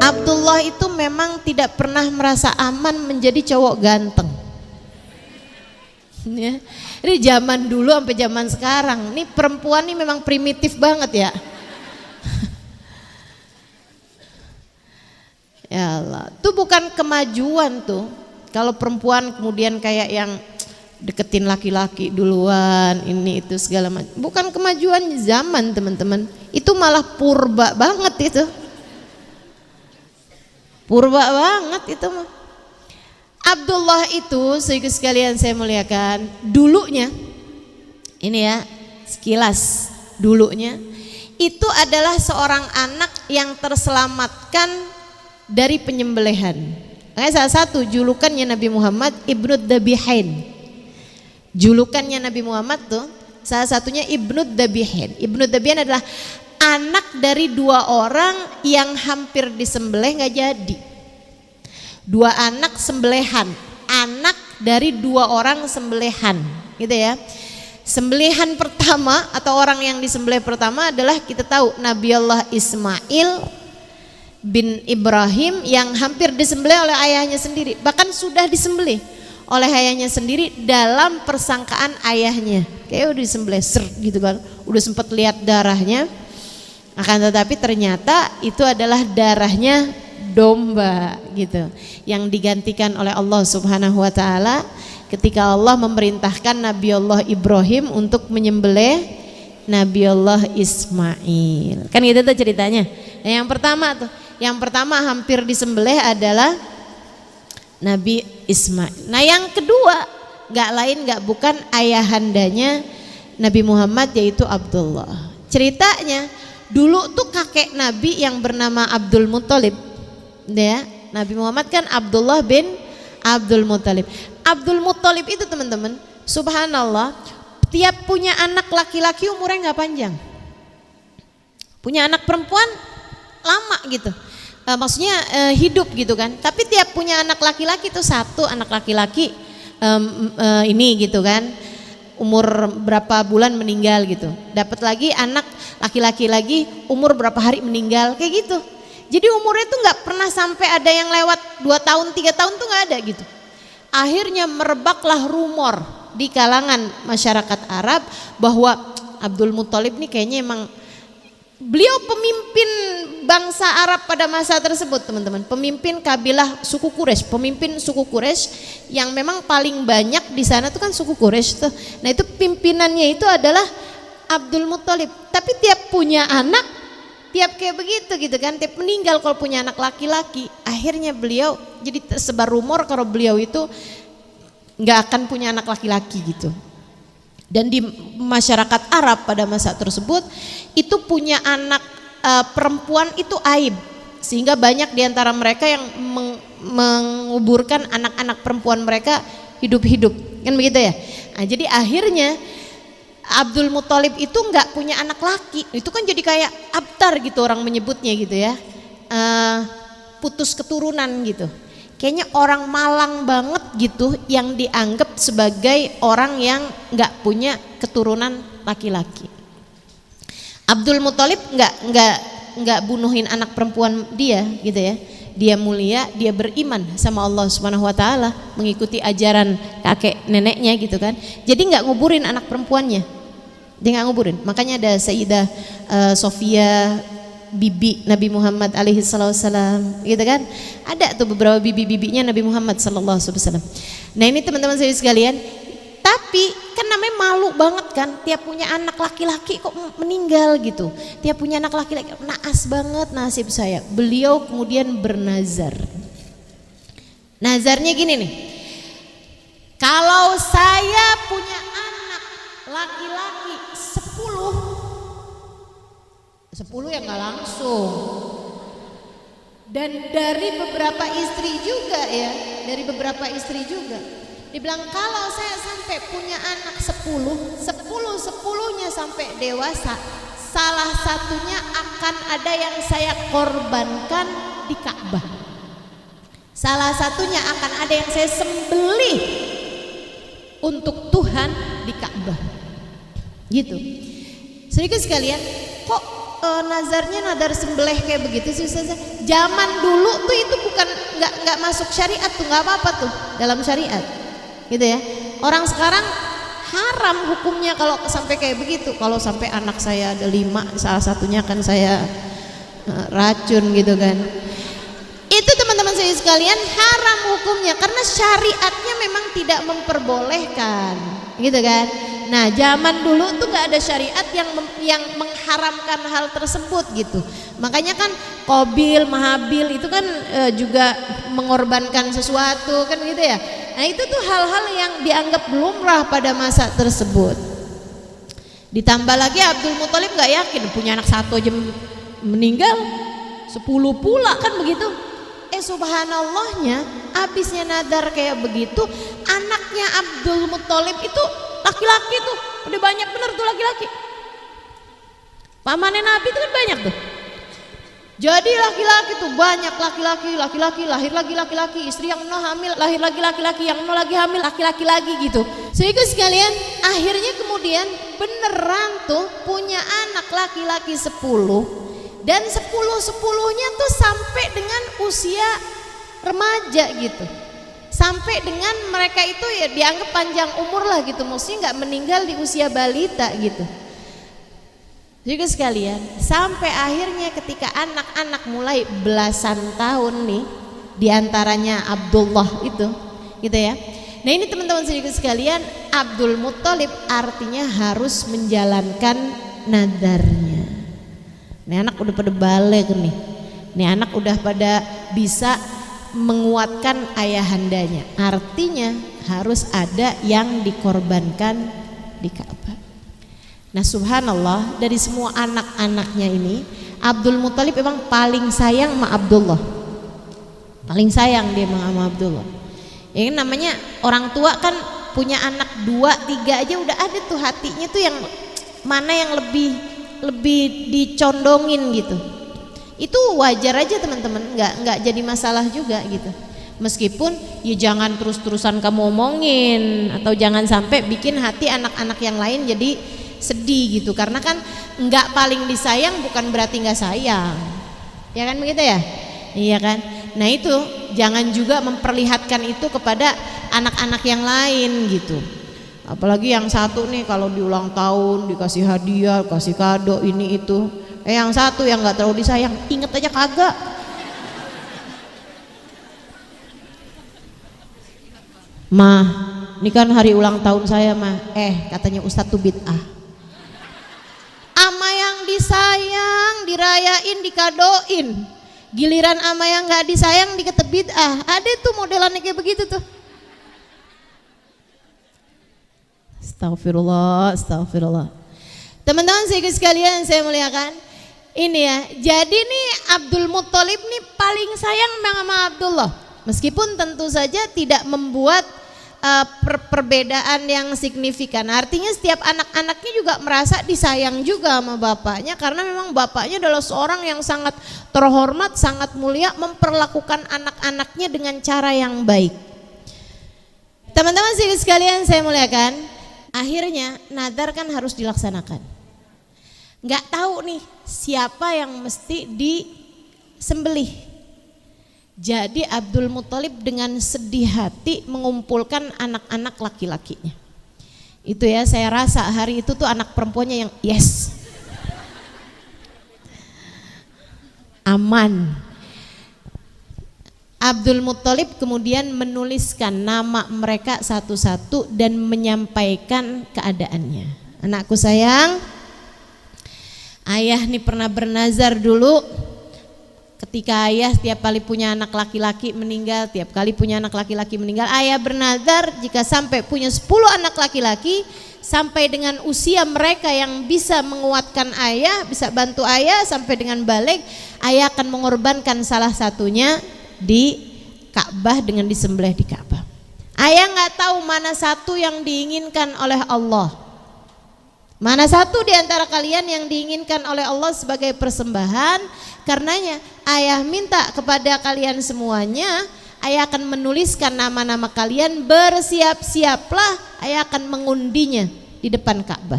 Abdullah itu memang tidak pernah merasa aman menjadi cowok ganteng. Ya. Ini zaman dulu sampai zaman sekarang. Nih perempuan nih memang primitif banget ya. Ya Allah, itu bukan kemajuan tuh. Kalau perempuan kemudian kayak yang deketin laki-laki duluan, ini itu segala macam. Bukan kemajuan zaman teman-teman. Itu malah purba banget itu. Purba banget itu mah. Abdullah itu, saudara sekalian saya muliakan, dulunya ini ya sekilas dulunya itu adalah seorang anak yang terselamatkan dari penyembelihan. Makanya salah satu julukannya Nabi Muhammad Ibnu Dabihain. Julukannya Nabi Muhammad tuh salah satunya Ibnu Dabihain. Ibnu Dabihain adalah anak dari dua orang yang hampir disembelih nggak jadi. Dua anak sembelihan, anak dari dua orang sembelihan, gitu ya. Sembelihan pertama atau orang yang disembelih pertama adalah kita tahu Nabi Allah Ismail bin Ibrahim yang hampir disembelih oleh ayahnya sendiri, bahkan sudah disembelih oleh ayahnya sendiri dalam persangkaan ayahnya. Kayak udah disembelih gitu kan, udah sempat lihat darahnya, akan tetapi ternyata itu adalah darahnya domba gitu yang digantikan oleh Allah Subhanahu wa taala ketika Allah memerintahkan Nabi Allah Ibrahim untuk menyembelih Nabi Allah Ismail. Kan gitu tuh ceritanya. Nah, yang pertama hampir disembelih adalah Nabi Ismail. Nah, yang kedua enggak lain enggak bukan ayahandanya Nabi Muhammad yaitu Abdullah. Ceritanya dulu tuh kakek Nabi yang bernama Abdul Muthalib. Ya, Nabi Muhammad kan Abdullah bin Abdul Muthalib. Abdul Muthalib itu teman-teman, subhanallah, tiap punya anak laki-laki umurnya nggak panjang. Punya anak perempuan lama gitu. Maksudnya hidup gitu kan. Tapi tiap punya anak laki-laki itu satu anak laki-laki ini gitu kan. Umur berapa bulan meninggal gitu. Dapat lagi anak laki-laki lagi umur berapa hari meninggal kayak gitu. Jadi umurnya tuh nggak pernah sampai ada yang lewat 2 tahun 3 tahun tuh nggak ada gitu. Akhirnya merebaklah rumor di kalangan masyarakat Arab bahwa Abdul Muthalib nih kayaknya emang beliau pemimpin bangsa Arab pada masa tersebut teman-teman. Pemimpin kabilah suku Quraisy, pemimpin suku Quraisy yang memang paling banyak di sana tuh kan suku Quraisy tuh. Nah itu pimpinannya itu adalah Abdul Muthalib. Tapi tiap punya anak tiap kayak begitu gitu kan, tiap meninggal kalau punya anak laki-laki, akhirnya beliau jadi tersebar rumor kalau beliau itu nggak akan punya anak laki-laki gitu. Dan di masyarakat Arab pada masa tersebut itu punya anak perempuan itu aib, sehingga banyak diantara mereka yang menguburkan anak-anak perempuan mereka hidup-hidup, kan begitu ya. Nah, jadi akhirnya Abdul Muthalib itu nggak punya anak laki, itu kan jadi kayak abtar gitu orang menyebutnya gitu ya, putus keturunan gitu. Kayaknya orang Malang banget gitu yang dianggap sebagai orang yang nggak punya keturunan laki-laki. Abdul Muthalib nggak bunuhin anak perempuan dia gitu ya. Dia mulia, dia beriman sama Allah Subhanahu wa taala, mengikuti ajaran kakek neneknya gitu kan. Jadi nggak nguburin anak perempuannya. Dia nggak nguburin. Makanya ada Sayyidah Sofia bibi Nabi Muhammad alaihi wasallam gitu kan. Ada tuh beberapa bibi-bibinya Nabi Muhammad sallallahu alaihi wasallam. Nah, ini teman-teman saya sekalian, tapi kan namanya malu banget kan, tiap punya anak laki-laki kok meninggal gitu. Tiap punya anak laki-laki, naas banget nasib saya. Beliau kemudian bernazar. Nazarnya gini nih. Kalau saya punya anak laki-laki 10 ya nggak langsung. Dan dari beberapa istri juga ya, dari beberapa istri juga. Dibilang kalau saya sampai punya anak 10-10-nya sampai dewasa, salah satunya akan ada yang saya korbankan di Ka'bah. Salah satunya akan ada yang saya sembelih untuk Tuhan di Ka'bah. Gitu. Sedikit sekalian, kok nazarnya nadar sembelih kayak begitu sih Ustazah? Zaman dulu tuh itu bukan nggak masuk syariat tuh, nggak apa-apa tuh dalam syariat, gitu ya. Orang sekarang haram hukumnya kalau sampai kayak begitu. Kalau sampai anak saya ada 5, salah satunya kan saya racun gitu kan. Itu teman-teman saya sekalian haram hukumnya karena syariatnya memang tidak memperbolehkan, gitu kan. Nah, zaman dulu tuh nggak ada syariat yang mengharamkan hal tersebut gitu. Makanya kan Qabil, Mahabil itu kan juga mengorbankan sesuatu kan gitu ya. Nah, itu tuh hal-hal yang dianggap lumrah pada masa tersebut. Ditambah lagi Abdul Muthalib nggak yakin punya anak 1 aja meninggal, 10 pula kan begitu. Subhanallahnya habisnya nadar kayak begitu, anaknya Abdul Muthalib itu laki-laki tuh, udah banyak bener tuh laki-laki. Pamannya Nabi itu kan banyak tuh. Jadi laki-laki tuh banyak, laki-laki lahir lagi laki-laki, istri yang no hamil lahir lagi laki-laki, yang no lagi hamil laki-laki lagi gitu. Sehingga sekalian akhirnya kemudian beneran tuh punya anak laki-laki 10. Dan 10-10-nya tuh sampai dengan usia remaja gitu, sampai dengan mereka itu ya dianggap panjang umur lah gitu, maksudnya nggak meninggal di usia balita gitu. Juga sekalian sampai akhirnya ketika anak-anak mulai belasan tahun nih, diantaranya Abdullah itu gitu ya. Nah ini teman-teman sekalian, Abdul Muthalib artinya harus menjalankan nadarnya. Ini anak udah pada balik nih. Ini anak udah pada bisa menguatkan ayahandanya. Artinya harus ada yang dikorbankan di Ka'bah. Nah subhanallah, dari semua anak-anaknya ini Abdul Muthalib memang paling sayang sama Abdullah. Paling sayang dia sama Abdullah. Ya kan namanya orang tua kan punya anak 2, 3 aja udah ada tuh hatinya tuh yang mana yang lebih dicondongin gitu. Itu wajar aja teman-teman, nggak jadi masalah juga gitu. Meskipun ya jangan terus-terusan kamu omongin, atau jangan sampai bikin hati anak-anak yang lain jadi sedih gitu. Karena kan nggak paling disayang bukan berarti nggak sayang, ya kan begitu ya? Iya kan? Nah itu jangan juga memperlihatkan itu kepada anak-anak yang lain gitu. Apalagi yang satu nih kalau di ulang tahun dikasih hadiah, kasih kado ini itu. Yang satu yang nggak terlalu disayang, inget aja kagak. Mah, ini kan hari ulang tahun saya mah. Katanya Ustadz tuh bid'ah. Ama yang disayang dirayain, dikadoin. Giliran ama yang nggak disayang dikata bid'ah. Ada tuh modelannya kayak begitu tuh. Astagfirullah. Teman-teman sekalian saya muliakan, ini ya. Jadi nih Abdul Muthalib nih paling sayang sama Abdullah. Meskipun tentu saja tidak membuat perbedaan yang signifikan. Artinya setiap anak-anaknya juga merasa disayang juga sama bapaknya, karena memang bapaknya adalah seorang yang sangat terhormat, sangat mulia, memperlakukan anak-anaknya dengan cara yang baik. Teman-teman sekalian saya muliakan, akhirnya nadar kan harus dilaksanakan. Nggak tahu nih siapa yang mesti disembelih. Jadi Abdul Muthalib dengan sedih hati mengumpulkan anak-anak laki-lakinya. Itu ya, saya rasa hari itu tuh anak perempuannya yang yes, aman. Abdul Muthalib kemudian menuliskan nama mereka satu-satu dan menyampaikan keadaannya. Anakku sayang, ayah nih pernah bernazar dulu. Ketika ayah setiap kali punya anak laki-laki meninggal, ayah bernazar jika sampai punya 10 anak laki-laki, sampai dengan usia mereka yang bisa menguatkan ayah, bisa bantu ayah sampai dengan balik, ayah akan mengorbankan salah satunya di Ka'bah dengan disembelih di Ka'bah. Ayah nggak tahu mana satu yang diinginkan oleh Allah. Mana satu di antara kalian yang diinginkan oleh Allah sebagai persembahan? Karenanya ayah minta kepada kalian semuanya, ayah akan menuliskan nama-nama kalian, bersiap-siaplah, ayah akan mengundinya di depan Ka'bah.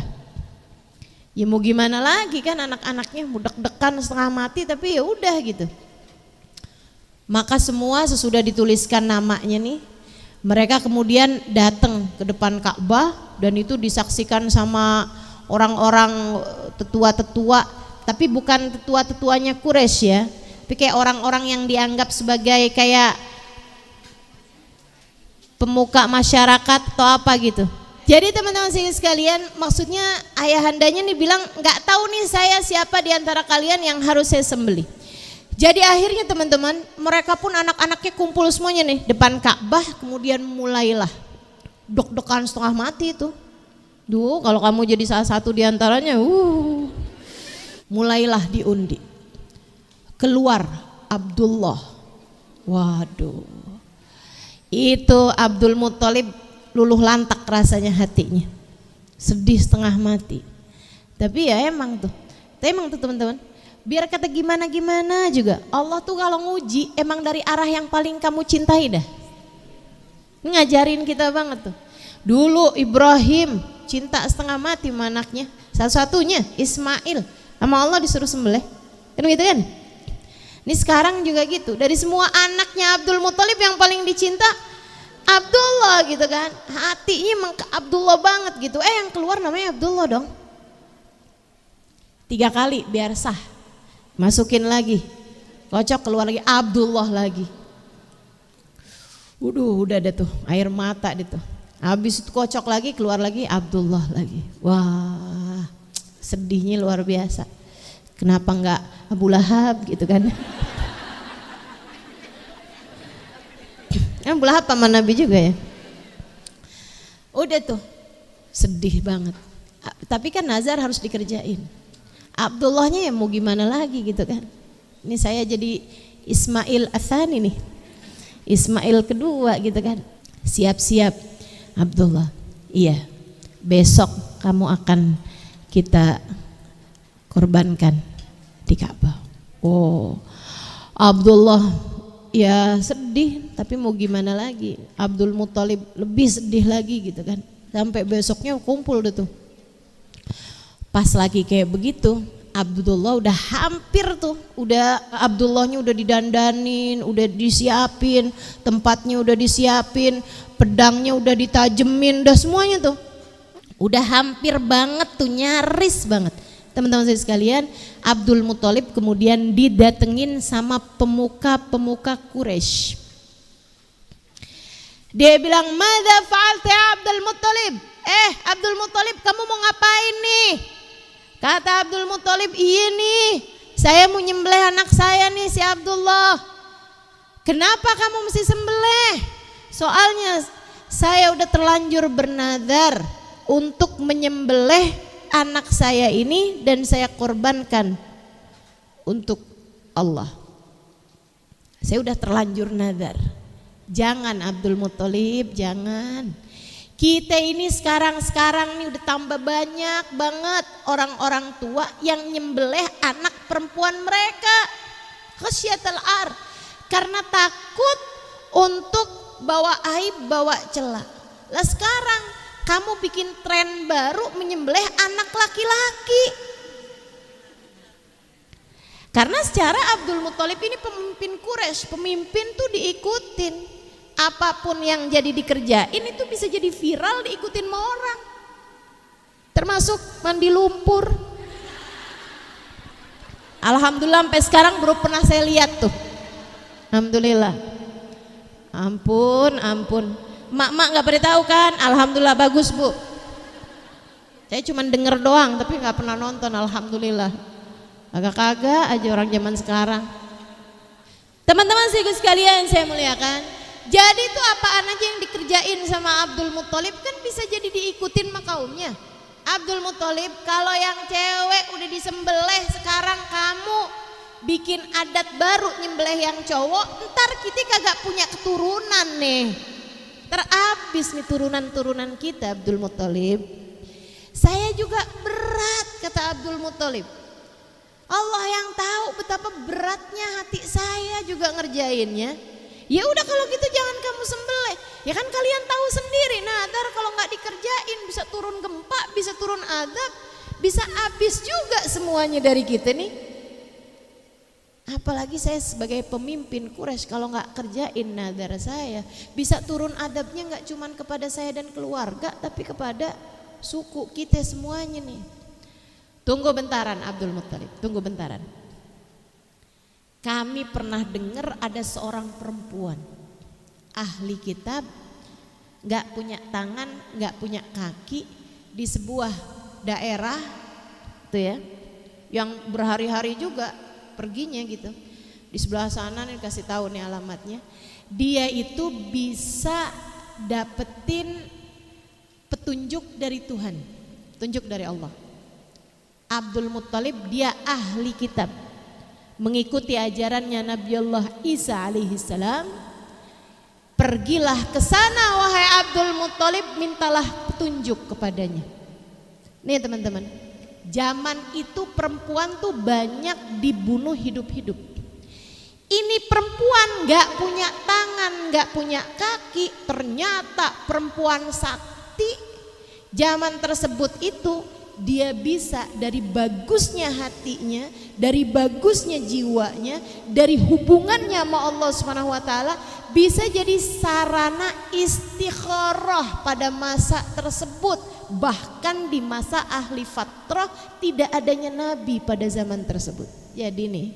Ya mau gimana lagi kan, anak-anaknya deg-degan setengah mati, tapi ya udah gitu. Maka semua sesudah dituliskan namanya nih, mereka kemudian datang ke depan Ka'bah dan itu disaksikan sama orang-orang tetua-tetua, tapi bukan tetua-tetuanya Quraisy ya, tapi kayak orang-orang yang dianggap sebagai kayak pemuka masyarakat atau apa gitu. Jadi teman-teman sekalian, maksudnya ayahandanya nih bilang, nggak tahu nih saya siapa di antara kalian yang harus saya sembelih. Jadi akhirnya teman-teman, mereka pun anak-anaknya kumpul semuanya nih depan Ka'bah, kemudian mulailah deg-degan setengah mati itu. Duh, kalau kamu jadi salah satu di antaranya, mulailah diundi. Keluar Abdullah. Waduh. Itu Abdul Muthalib luluh lantak rasanya hatinya, sedih setengah mati. Tapi ya emang tuh teman-teman, biar kata gimana juga, Allah tuh kalau nguji emang dari arah yang paling kamu cintai dah. Ngajarin kita banget tuh. Dulu Ibrahim cinta setengah mati sama anaknya, satu-satunya Ismail, sama Allah disuruh sembelih, kan gitu kan. Ini sekarang juga gitu, dari semua anaknya Abdul Muthalib yang paling dicinta Abdullah gitu kan, hatinya emang ke Abdullah banget gitu. Yang keluar namanya Abdullah dong. 3 kali biar sah, masukin lagi, kocok keluar lagi Abdullah lagi. Udah ada tuh air mata deh tuh. Habis itu kocok lagi, keluar lagi Abdullah lagi. Wah, sedihnya luar biasa. Kenapa enggak Abu Lahab gitu kan? Abu Lahab paman Nabi juga ya. Udah tuh sedih banget. Tapi kan nazar harus dikerjain. Abdullahnya ya mau gimana lagi gitu kan. Ini saya jadi Ismail Atsani nih, Ismail kedua gitu kan. Siap-siap Abdullah, iya besok kamu akan kita korbankan di Ka'bah. Oh, Abdullah ya sedih, tapi mau gimana lagi. Abdul Muthalib lebih sedih lagi gitu kan. Sampai besoknya kumpul deh tuh. Pas lagi kayak begitu, Abdullah udah hampir tuh, Abdullahnya udah didandanin, udah disiapin, tempatnya udah disiapin, pedangnya udah ditajemin, udah semuanya tuh. Udah hampir banget tuh, nyaris banget. Teman-teman saya sekalian, Abdul Muthalib kemudian didatengin sama pemuka-pemuka Quraisy. Dia bilang, "Madza fa'alta ya Abdul Muthalib?" Abdul Muthalib, kamu mau ngapain nih? Kata Abdul Muthalib, "Iya nih, saya mau nyembelih anak saya nih si Abdullah." "Kenapa kamu mesti sembelih?" "Soalnya saya udah terlanjur bernazar untuk menyembelih anak saya ini dan saya korbankan untuk Allah. Saya udah terlanjur nazar." Jangan Abdul Muthalib, jangan. Kita ini sekarang nih udah tambah banyak banget orang-orang tua yang nyembelih anak perempuan mereka. Khasyatal ar, karena takut untuk bawa aib, bawa celah. Lah sekarang kamu bikin tren baru menyembelih anak laki-laki. Karena secara Abdul Muthalib ini pemimpin Quraisy, pemimpin tuh diikutin. Apapun yang jadi dikerjain itu bisa jadi viral, diikutin sama orang. Termasuk mandi lumpur. Alhamdulillah sampai sekarang belum pernah saya lihat tuh. Alhamdulillah. Ampun. Mak nggak pernah tahu kan? Alhamdulillah, bagus bu. Saya cuma denger doang, tapi nggak pernah nonton. Alhamdulillah. Kagak aja orang zaman sekarang. Teman-teman sekalian saya muliakan. Jadi itu apaan aja yang dikerjain sama Abdul Muthalib kan bisa jadi diikutin sama kaumnya. Abdul Muthalib, kalau yang cewek udah disembelih, sekarang kamu bikin adat baru nyembelih yang cowok, ntar kita kagak punya keturunan nih. Terabis nih turunan-turunan kita. Abdul Muthalib, saya juga berat, kata Abdul Muthalib. Allah yang tahu betapa beratnya hati saya juga ngerjainnya. Ya udah kalau gitu jangan kamu sembelih. Ya kan kalian tahu sendiri, nazar kalau nggak dikerjain bisa turun gempa, bisa turun azab, bisa habis juga semuanya dari kita nih. Apalagi saya sebagai pemimpin Quraisy, kalau nggak kerjain nadar saya, bisa turun adabnya nggak cuman kepada saya dan keluarga, tapi kepada suku kita semuanya nih. Tunggu bentaran Abdul Muttalib, tunggu bentaran. Kami pernah dengar ada seorang perempuan ahli kitab, nggak punya tangan, nggak punya kaki, di sebuah daerah tuh ya, yang berhari-hari juga perginya gitu. Di sebelah sana nih kasih tahu nih alamatnya. Dia itu bisa dapetin petunjuk dari Tuhan, petunjuk dari Allah. Abdul Muttalib dia ahli kitab, mengikuti ajarannya Nabi Allah Isa alaihissalam. Pergilah ke sana wahai Abdul Muttalib, mintalah petunjuk kepadanya. Nih teman-teman, zaman itu perempuan tuh banyak dibunuh hidup-hidup. Ini perempuan gak punya tangan, gak punya kaki, ternyata perempuan sakti. Zaman tersebut itu dia bisa dari bagusnya hatinya, dari bagusnya jiwanya, dari hubungannya sama Allah Subhanahu wa taala, bisa jadi sarana istikharah pada masa tersebut. Bahkan di masa ahli fatrah tidak adanya nabi pada zaman tersebut. Jadi nih,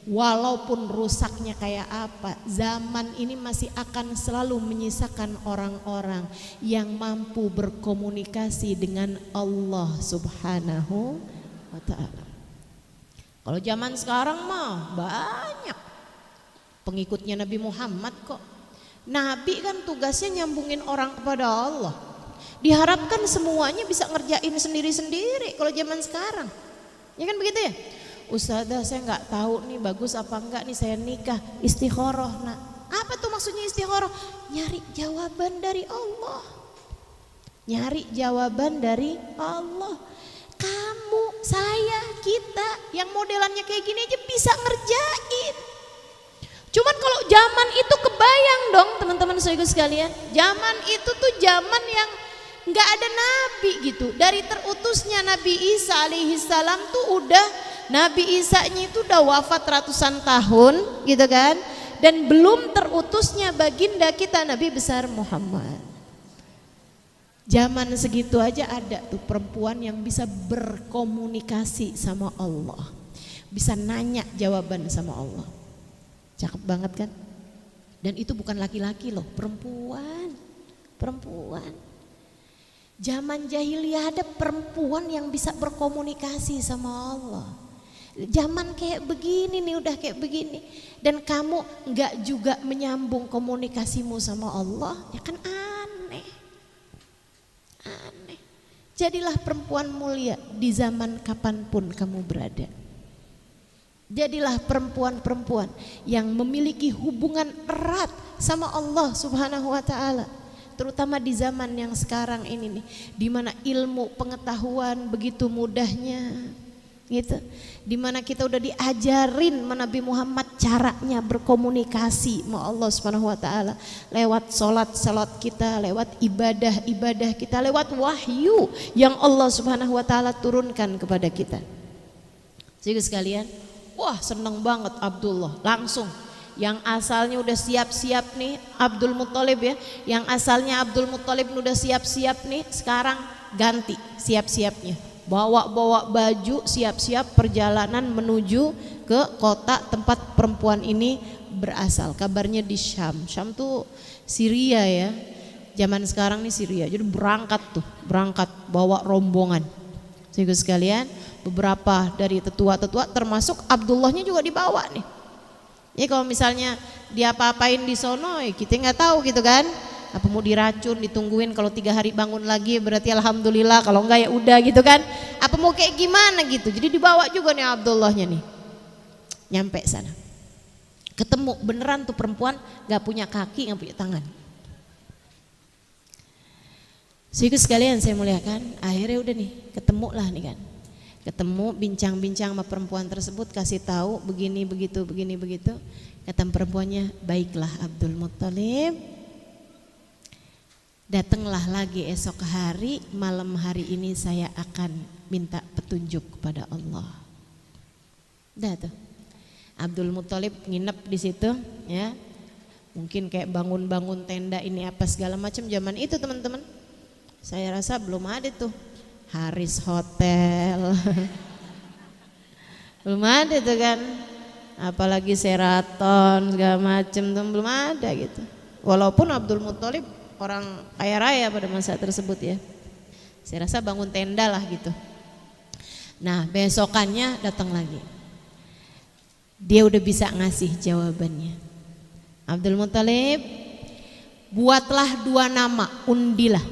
walaupun rusaknya kayak apa, zaman ini masih akan selalu menyisakan orang-orang yang mampu berkomunikasi dengan Allah Subhanahu wa ta'ala. Kalau zaman sekarang mah banyak pengikutnya Nabi Muhammad kok. Nabi kan tugasnya nyambungin orang kepada Allah. Diharapkan semuanya bisa ngerjain sendiri-sendiri kalau zaman sekarang. Ya kan begitu ya? Ustazah saya nggak tahu nih bagus apa enggak nih saya nikah, istikharah. Nah, apa tuh maksudnya istikharah? Nyari jawaban dari Allah. Nyari jawaban dari Allah. Kamu, saya, kita yang modelannya kayak gini aja bisa ngerjain. Cuman kalau zaman itu kebayang dong teman-teman saudara sekalian. Zaman itu tuh zaman yang nggak ada nabi gitu. Dari terutusnya Nabi Isa alaihissalam tuh udah, Nabi Isa-nya itu udah wafat ratusan tahun gitu kan. Dan belum terutusnya baginda kita Nabi besar Muhammad. Zaman segitu aja ada tuh perempuan yang bisa berkomunikasi sama Allah, bisa nanya jawaban sama Allah. Cakep banget kan? Dan itu bukan laki-laki loh, perempuan. Perempuan. Zaman jahiliyah ada perempuan yang bisa berkomunikasi sama Allah. Zaman kayak begini nih, udah kayak begini, dan kamu nggak juga menyambung komunikasimu sama Allah, ya kan aneh. Aneh. Jadilah perempuan mulia di zaman kapanpun kamu berada. Jadilah perempuan-perempuan yang memiliki hubungan erat sama Allah Subhanahu wa taala. Terutama di zaman yang sekarang ini nih, di mana ilmu pengetahuan begitu mudahnya, gitu. Di mana kita udah diajarin Nabi Muhammad caranya berkomunikasi sama Allah Subhanahu wa taala lewat salat kita, lewat ibadah kita, lewat wahyu yang Allah Subhanahu wa taala turunkan kepada kita. Jadi sekalian, wah seneng banget Abdullah, langsung yang asalnya udah siap-siap nih Abdul Muttalib ya, yang asalnya Abdul Muttalib udah siap-siap nih, sekarang ganti siap-siapnya, bawa baju, siap-siap perjalanan menuju ke kota tempat perempuan ini berasal. Kabarnya di Syam. Syam tuh Syria ya, zaman sekarang nih Syria. Jadi berangkat bawa rombongan. Saudara sekalian, beberapa dari tetua-tetua termasuk Abdullahnya juga dibawa nih. Ya kalau misalnya dia apa-apain di sono, kita nggak tahu gitu kan. Apa mau diracun, ditungguin, kalau 3 hari bangun lagi berarti alhamdulillah, kalau enggak ya udah gitu kan. Apa mau kayak gimana gitu. Jadi dibawa juga nih Abdullahnya nih. Nyampe sana. Ketemu beneran tuh perempuan nggak punya kaki, nggak punya tangan. Saudara sekalian saya muliakan, akhirnya udah nih ketemu lah nih kan. Ketemu bincang-bincang sama perempuan tersebut, kasih tahu begini begitu. Kata perempuannya, baiklah Abdul Muttalib, Datanglah lagi esok hari, malam hari ini saya akan minta petunjuk kepada Allah. Dah tuh. Abdul Muthalib nginep di situ ya. Mungkin kayak bangun-bangun tenda ini apa segala macam zaman itu teman-teman. Saya rasa belum ada tuh Haris Hotel. Belum ada tuh kan. Apalagi Sheraton segala macam tuh belum ada gitu. Walaupun Abdul Muthalib orang kaya raya pada masa tersebut ya. Saya rasa bangun tenda lah gitu. Nah besokannya datang lagi. Dia udah bisa ngasih jawabannya. Abdul Muthalib, buatlah 2 nama, undilah.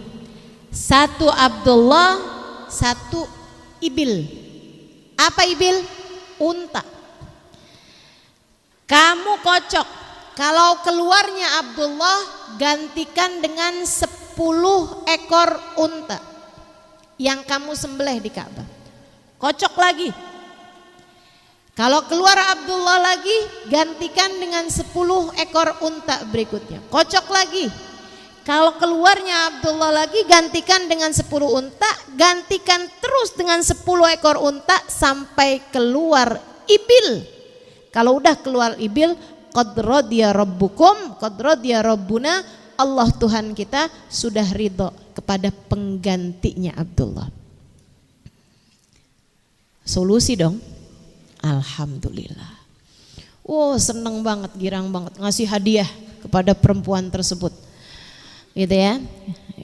1 Abdullah, 1 Ibil. Apa Ibil? Unta. Kamu kocok. Kalau keluarnya Abdullah, gantikan dengan 10 ekor unta yang kamu sembelih di Ka'bah. Kocok lagi. Kalau keluar Abdullah lagi, gantikan dengan 10 ekor unta berikutnya. Kocok lagi. Kalau keluarnya Abdullah lagi, gantikan dengan 10 unta, gantikan terus dengan 10 ekor unta sampai keluar Ibil. Kalau udah keluar Ibil, qad radiya rabbukum, qad radiya rabbuna, Allah Tuhan kita sudah ridho kepada penggantinya Abdullah. Solusi dong. Alhamdulillah. Wow, seneng banget, girang banget ngasih hadiah kepada perempuan tersebut. Gitu ya.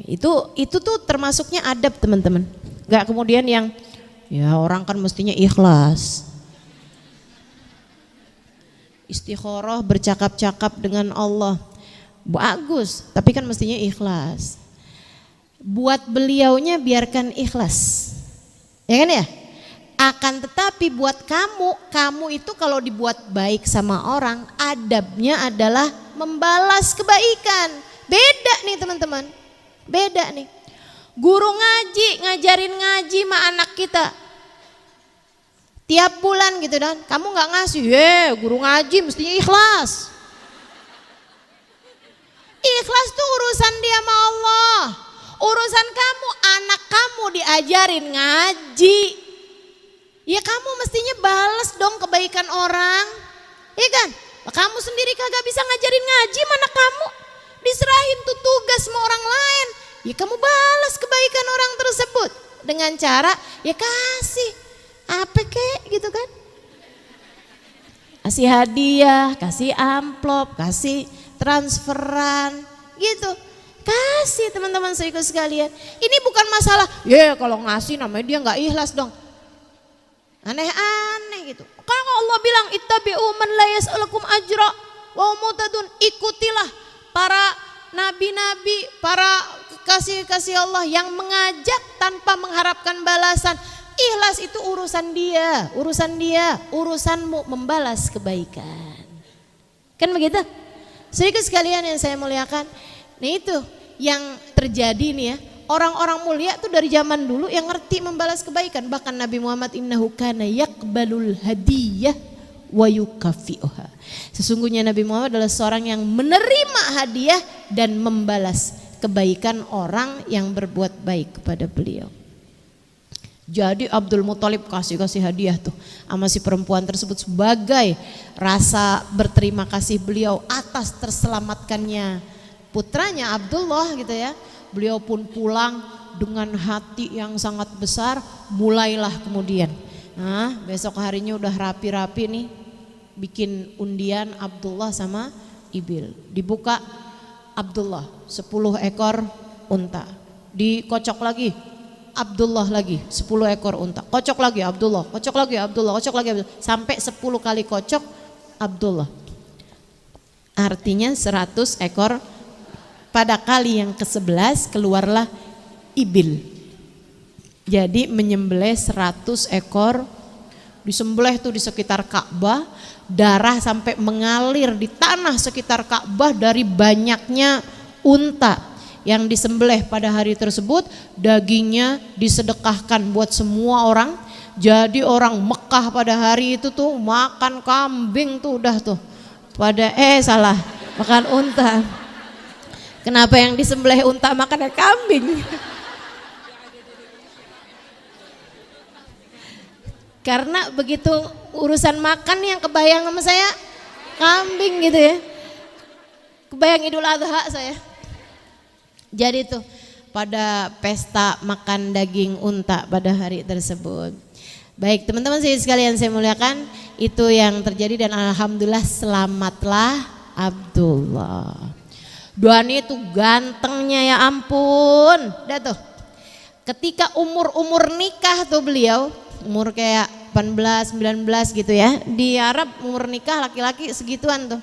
Itu tuh termasuknya adab teman-teman. Gak kemudian yang ya orang kan mestinya ikhlas. Istikharah bercakap-cakap dengan Allah. Bagus, tapi kan mestinya ikhlas. Buat beliaunya biarkan ikhlas. Ya kan ya? Akan tetapi buat kamu itu kalau dibuat baik sama orang, adabnya adalah membalas kebaikan. Beda nih teman-teman, beda nih. Guru ngaji, ngajarin ngaji sama anak kita. Tiap bulan gitu dan kamu gak ngasih, guru ngaji mestinya ikhlas. Ikhlas tuh urusan dia sama Allah. Urusan kamu, anak kamu diajarin ngaji. Ya kamu mestinya balas dong kebaikan orang. Iya kan? Kamu sendiri kagak bisa ngajarin ngaji mana kamu. Diserahin tuh tugas sama orang lain. Ya kamu balas kebaikan orang tersebut. Dengan cara ya kasih. Apa kek gitu kan. Kasih hadiah, kasih amplop, kasih transferan gitu. Kasih teman-teman saudara sekalian. Ini bukan masalah, kalau ngasih namanya dia gak ikhlas dong. Aneh-aneh gitu. Kalau Allah bilang ittabi'u man la yas'alukum ajra wa mutadun, ikutilah para nabi-nabi, para kekasih-kekasih Allah yang mengajak tanpa mengharapkan balasan. Ikhlas itu urusan dia, urusanmu membalas kebaikan. Kan begitu? Sedikit sekalian yang saya muliakan. Nah itu yang terjadi nih ya. Orang-orang mulia tuh dari zaman dulu yang ngerti membalas kebaikan. Bahkan Nabi Muhammad innahu kana yaqbalul hadiyah wa yukafi'uha. Sesungguhnya Nabi Muhammad adalah seorang yang menerima hadiah dan membalas kebaikan orang yang berbuat baik kepada beliau. Jadi Abdul Muthalib kasih hadiah tuh sama si perempuan tersebut sebagai rasa berterima kasih beliau atas terselamatkannya putranya Abdullah gitu ya. Beliau pun pulang dengan hati yang sangat besar. Mulailah kemudian besok harinya udah rapi-rapi nih, bikin undian Abdullah sama Ibil. Dibuka Abdullah 10 ekor unta. Dikocok lagi Abdullah lagi 10 ekor unta. Kocok lagi Abdullah, kocok lagi Abdullah, kocok lagi Abdullah. Sampai 10 kali kocok Abdullah. Artinya 100 ekor. Pada kali yang ke-11 keluarlah Ibil. Jadi menyembelih 100 ekor. Disembelih tuh di sekitar Ka'bah. Darah sampai mengalir di tanah sekitar Ka'bah dari banyaknya unta yang disembelih pada hari tersebut. Dagingnya disedekahkan buat semua orang. Jadi orang Mekah pada hari itu tuh makan kambing tuh udah tuh. Makan unta. Kenapa yang disembelih unta makannya kambing? Karena begitu urusan makan yang kebayang sama saya kambing gitu ya. Kebayang Idul Adha saya. Jadi tuh pada pesta makan daging unta pada hari tersebut. Baik teman-teman sekalian saya muliakan, itu yang terjadi dan alhamdulillah selamatlah Abdullah. Duani itu gantengnya ya ampun. Dah tuh. Ketika umur nikah tuh beliau umur kayak 18, 19 gitu ya. Di Arab umur nikah laki-laki segituan tuh.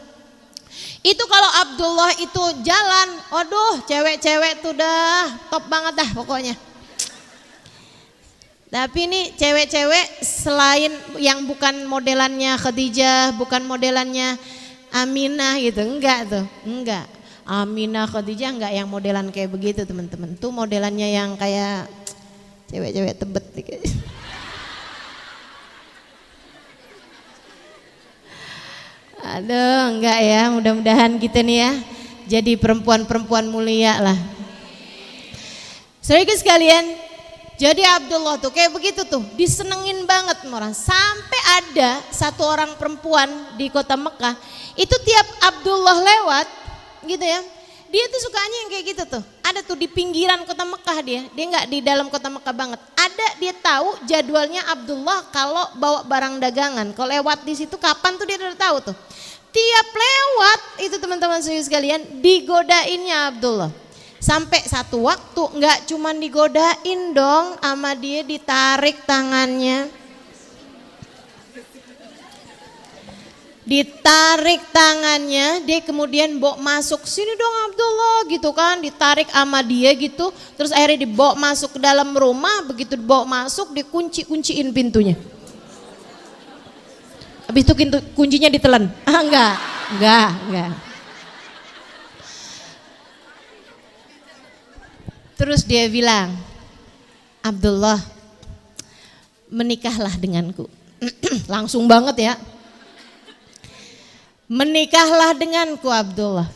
Itu kalau Abdullah itu jalan, waduh cewek-cewek tuh dah top banget dah pokoknya. Tapi ini cewek-cewek selain yang bukan modelannya Khadijah, bukan modelannya Aminah gitu, enggak tuh, enggak. Aminah Khadijah enggak yang modelan kayak begitu teman-teman. Tuh modelannya yang kayak cewek-cewek tebet nih. Aduh enggak ya, mudah-mudahan kita nih ya jadi perempuan-perempuan mulia lah. Saudara sekalian, jadi Abdullah tuh kayak begitu tuh disenengin banget orang. Sampai ada satu orang perempuan di kota Mekah, itu tiap Abdullah lewat gitu ya, dia tuh sukanya yang kayak gitu tuh. Ada tuh di pinggiran kota Mekah dia nggak di dalam kota Mekah banget. Ada dia tahu jadwalnya Abdullah kalau bawa barang dagangan, kalau lewat di situ kapan tuh dia udah tahu tuh. Tiap lewat itu teman-teman sekalian digodainnya Abdullah. Sampai satu waktu nggak cuman digodain dong, sama dia ditarik tangannya. Ditarik tangannya, dia kemudian bawa masuk, sini dong Abdullah gitu kan, ditarik sama dia gitu, terus akhirnya dibawa masuk ke dalam rumah, begitu dibawa masuk dikunci-kunciin pintunya. Habis itu kuncinya ditelan. Enggak. Terus dia bilang, Abdullah, menikahlah denganku. Langsung banget ya. Menikahlah denganku Abdullah.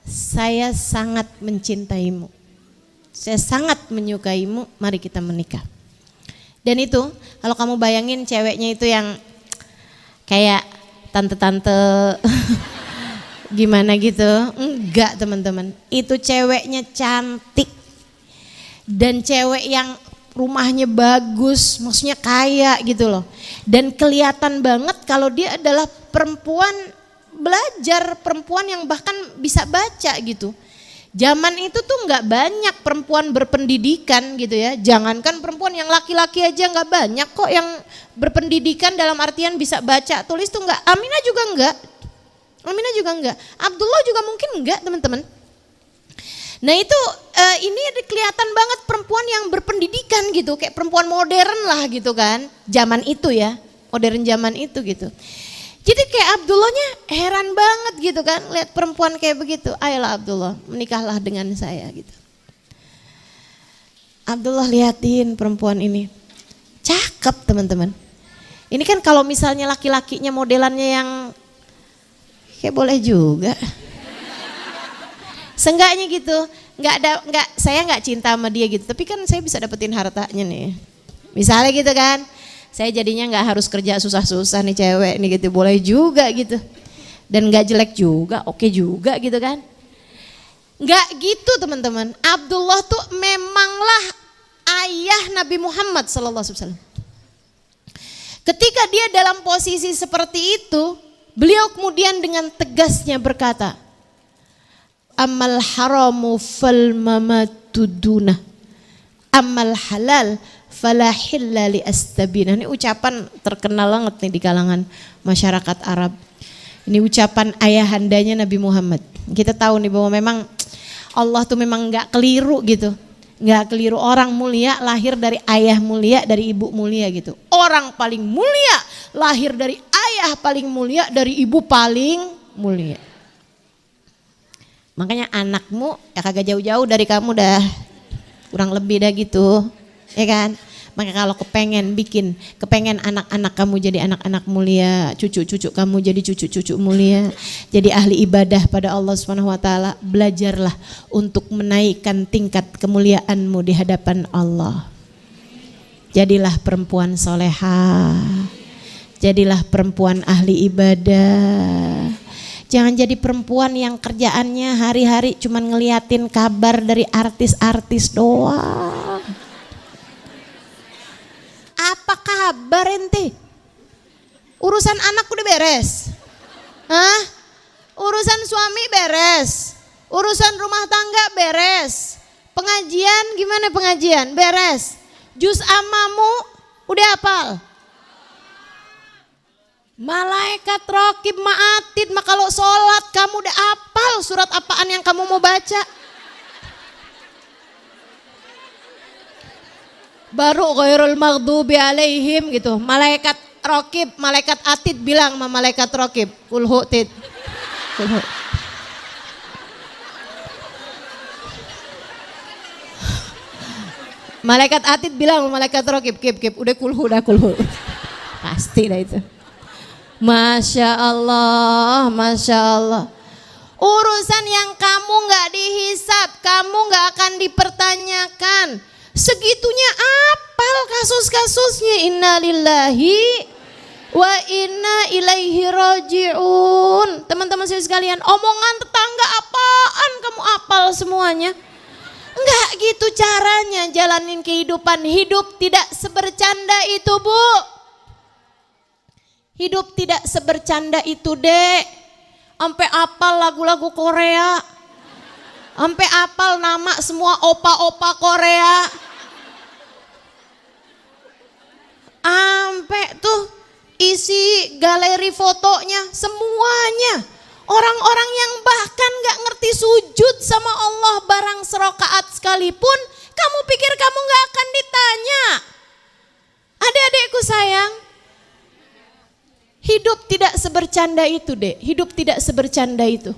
Saya sangat mencintaimu. Saya sangat menyukaimu, mari kita menikah. Dan itu kalau kamu bayangin ceweknya itu yang kayak tante-tante gimana gitu. Enggak teman-teman, itu ceweknya cantik. Dan cewek yang rumahnya bagus, maksudnya kaya gitu loh. Dan kelihatan banget kalau dia adalah perempuan belajar, perempuan yang bahkan bisa baca gitu. Zaman itu tuh nggak banyak perempuan berpendidikan gitu ya. Jangankan perempuan, yang laki-laki aja nggak banyak kok yang berpendidikan dalam artian bisa baca tulis tuh nggak. Aminah juga nggak. Abdullah juga mungkin nggak teman-teman. Nah itu ini kelihatan banget perempuan yang berpendidikan gitu, kayak perempuan modern lah gitu kan. Zaman itu ya, modern zaman itu gitu. Jadi kayak Abdullahnya heran banget gitu kan, lihat perempuan kayak begitu. Ayolah Abdullah, menikahlah dengan saya gitu. Abdullah liatin perempuan ini, cakep teman-teman. Ini kan kalau misalnya laki-lakinya modelannya yang kayak boleh juga. Seenggaknya gitu, saya nggak cinta sama dia gitu, tapi kan saya bisa dapetin hartanya nih. Misalnya gitu kan. Saya jadinya nggak harus kerja susah-susah nih cewek nih gitu, boleh juga gitu. Dan nggak jelek juga, oke juga gitu kan. Nggak gitu teman-teman. Abdullah tuh memanglah ayah Nabi Muhammad SAW. Ketika dia dalam posisi seperti itu, beliau kemudian dengan tegasnya berkata, amal haramu fal mamatu dunah, amal halal fala hilla li astabina. Ini ucapan terkenal banget nih di kalangan masyarakat Arab. Ini ucapan ayahandanya Nabi Muhammad. Kita tahu nih bahwa memang Allah tuh memang nggak keliru gitu. Nggak keliru, orang mulia lahir dari ayah mulia, dari ibu mulia gitu. Orang paling mulia lahir dari ayah paling mulia, dari ibu paling mulia. Makanya anakmu ya kagak jauh-jauh dari kamu dah, kurang lebih dah gitu, ya kan? Maka kalau kepengen anak-anak kamu jadi anak-anak mulia, cucu-cucu kamu jadi cucu-cucu mulia, jadi ahli ibadah pada Allah Subhanahu wa taala, belajarlah untuk menaikkan tingkat kemuliaanmu di hadapan Allah. Jadilah perempuan solehah, jadilah perempuan ahli ibadah. Jangan jadi perempuan yang kerjaannya hari-hari cuman ngeliatin kabar dari artis-artis doang. Apa kabar ente? Urusan anak udah beres? Hah? Urusan suami beres? Urusan rumah tangga beres? Pengajian gimana pengajian? Beres? Juz amamu udah hafal? Malaikat raqib ma'atid, maka kalau sholat kamu udah hafal surat apaan yang kamu mau baca? Baru ghairul maghdubi alaihim gitu. Malaikat raqib, malaikat atid bilang sama malaikat raqib, kulhu tid. Kulhu. Malaikat atid bilang sama malaikat raqib, kip, udah kulhu. Pasti dah itu. Masya Allah, Masya Allah. Urusan yang kamu gak dihisap, kamu gak akan dipertanyakan. Segitunya apal kasus-kasusnya. Inna lillahi wa inna ilaihi raji'un. Teman-teman saya sekalian, omongan tetangga apaan kamu apal semuanya? Enggak gitu caranya jalanin kehidupan. Hidup tidak sebercanda itu, Bu. Hidup tidak sebercanda itu, Dek. Sampai apal lagu-lagu Korea. Sampai apal nama semua opa-opa Korea. Sampai tuh isi galeri fotonya semuanya. Orang-orang yang bahkan gak ngerti sujud sama Allah barang serokaat sekalipun, kamu pikir kamu gak akan ditanya? Adik-adikku sayang, hidup tidak sebercanda itu, Dek. Hidup tidak sebercanda itu.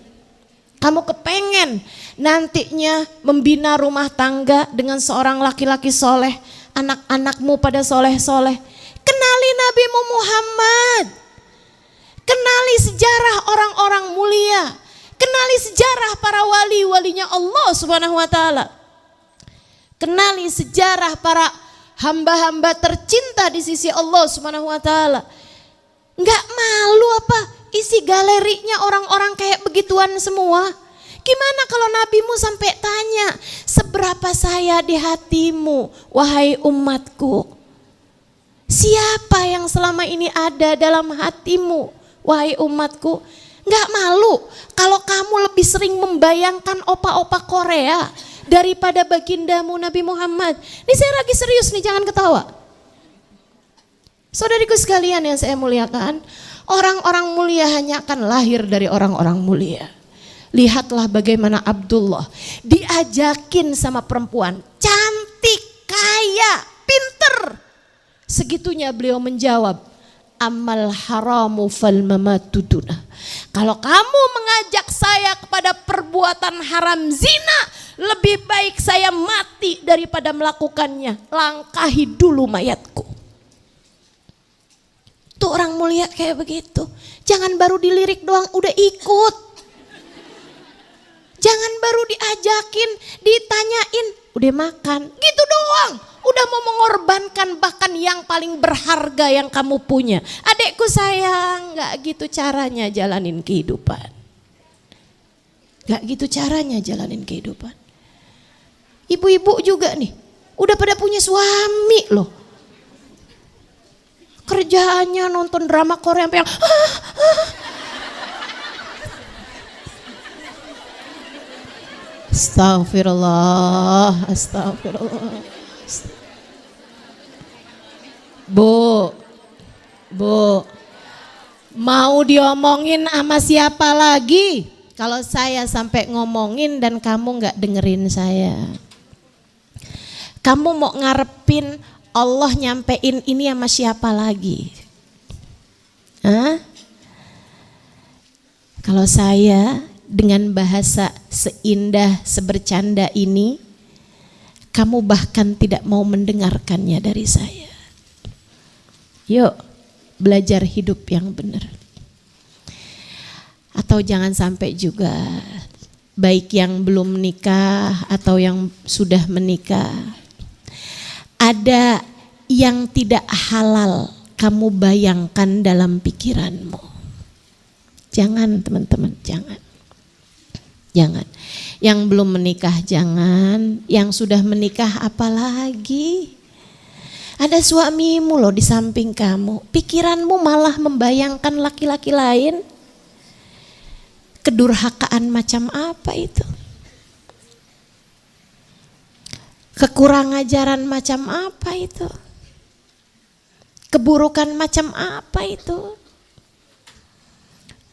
Kamu kepengen nantinya membina rumah tangga dengan seorang laki-laki soleh, anak-anakmu pada soleh-soleh. Kenali Nabi Muhammad, kenali sejarah orang-orang mulia, kenali sejarah para wali-walinya Allah Subhanahu wa taala. Kenali sejarah para hamba-hamba tercinta di sisi Allah Subhanahu wa taala. Enggak malu apa isi galerinya orang-orang kayak begituan semua? Gimana kalau nabimu sampai tanya, seberapa saya di hatimu wahai umatku? Siapa yang selama ini ada dalam hatimu wahai umatku? Enggak malu kalau kamu lebih sering membayangkan opa-opa Korea daripada bagindamu Nabi Muhammad? Ini saya lagi serius nih, jangan ketawa. Saudariku sekalian yang saya muliakan, orang-orang mulia hanya akan lahir dari orang-orang mulia. Lihatlah bagaimana Abdullah diajakin sama perempuan cantik, kaya, pinter. Segitunya beliau menjawab, amal haramu fal mamatu dunah. Kalau kamu mengajak saya kepada perbuatan haram zina, lebih baik saya mati daripada melakukannya. Langkahi dulu mayatku. Tuh orang mulia kayak begitu. Jangan baru dilirik doang udah ikut. Jangan baru diajakin, ditanyain, udah makan. Gitu doang. Udah mau mengorbankan bahkan yang paling berharga yang kamu punya. Adekku sayang, gak gitu caranya jalanin kehidupan. Gak gitu caranya jalanin kehidupan. Ibu-ibu juga nih, udah pada punya suami loh. Kerjaannya nonton drama Korea sampai yang Astagfirullah, astagfirullah. Bu, mau diomongin sama siapa lagi? Kalau saya sampai ngomongin dan kamu gak dengerin saya. Kamu mau ngarepin Allah nyampein ini sama siapa lagi? Hah? Kalau saya dengan bahasa seindah sebercanda ini, kamu bahkan tidak mau mendengarkannya dari saya. Yuk belajar hidup yang benar. Atau jangan sampai juga baik yang belum menikah atau yang sudah menikah, ada yang tidak halal kamu bayangkan dalam pikiranmu. Jangan teman-teman, jangan. Jangan. Yang belum menikah jangan, yang sudah menikah apalagi. Ada suamimu loh di samping kamu, pikiranmu malah membayangkan laki-laki lain. Kedurhakaan macam apa itu? Kekurang ajaran macam apa itu? Keburukan macam apa itu?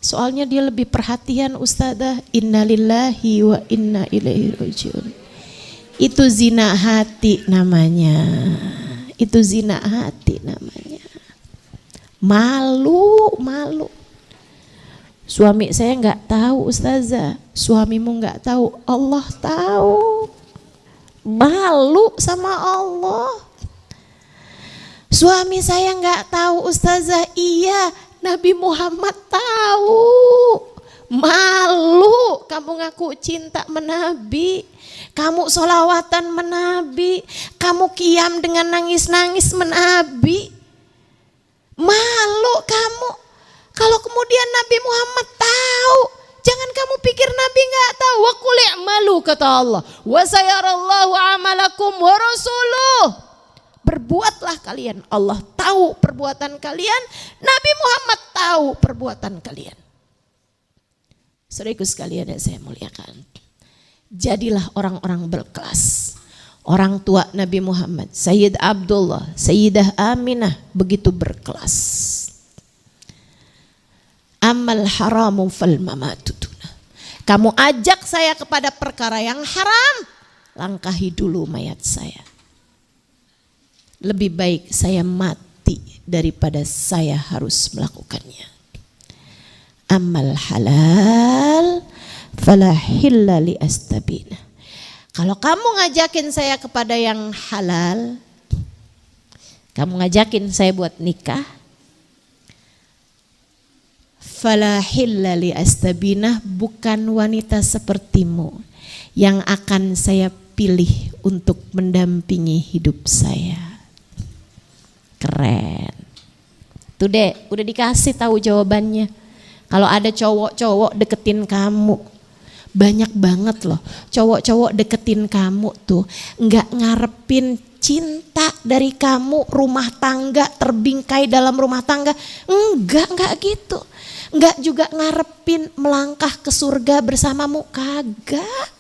Soalnya dia lebih perhatian ustazah, innalillahi wa inna ilaihi rajiun. Itu zina hati namanya. Itu zina hati namanya. Malu, malu. Suami saya nggak tahu ustazah, suamimu nggak tahu, Allah tahu. Malu sama Allah. Suami saya nggak tahu ustazah, iya Nabi Muhammad tahu. Malu kamu ngaku cinta menabi, kamu sholawatan menabi, kamu qiyam dengan nangis-nangis menabi. Malu kamu. Kalau kemudian Nabi Muhammad tahu, jangan kamu pikir Nabi nggak tahu. Wa qul i'malu kata Allah, wa sayarallahu amalakum wa rasuluh. Berbuatlah kalian, Allah tahu perbuatan kalian, Nabi Muhammad tahu perbuatan kalian. Saudaraku sekalian yang saya muliakan, jadilah orang-orang berkelas. Orang tua Nabi Muhammad, Sayyid Abdullah, Sayyidah Aminah begitu berkelas. Amal haramu fal mamatutuna. Kamu ajak saya kepada perkara yang haram, langkahi dulu mayat saya. Lebih baik saya mati daripada saya harus melakukannya. Amal halal fala hilla li astabina. Kalau kamu ngajakin saya kepada yang halal, kamu ngajakin saya buat nikah, fala hilla li astabinah, bukan wanita sepertimu yang akan saya pilih untuk mendampingi hidup saya. Keren. Tuh dek, udah dikasih tahu jawabannya. Kalau ada cowok-cowok deketin kamu, banyak banget loh cowok-cowok deketin kamu tuh, nggak ngarepin cinta dari kamu, rumah tangga, terbingkai dalam rumah tangga, enggak gitu. Enggak juga ngarepin melangkah ke surga bersamamu, kagak.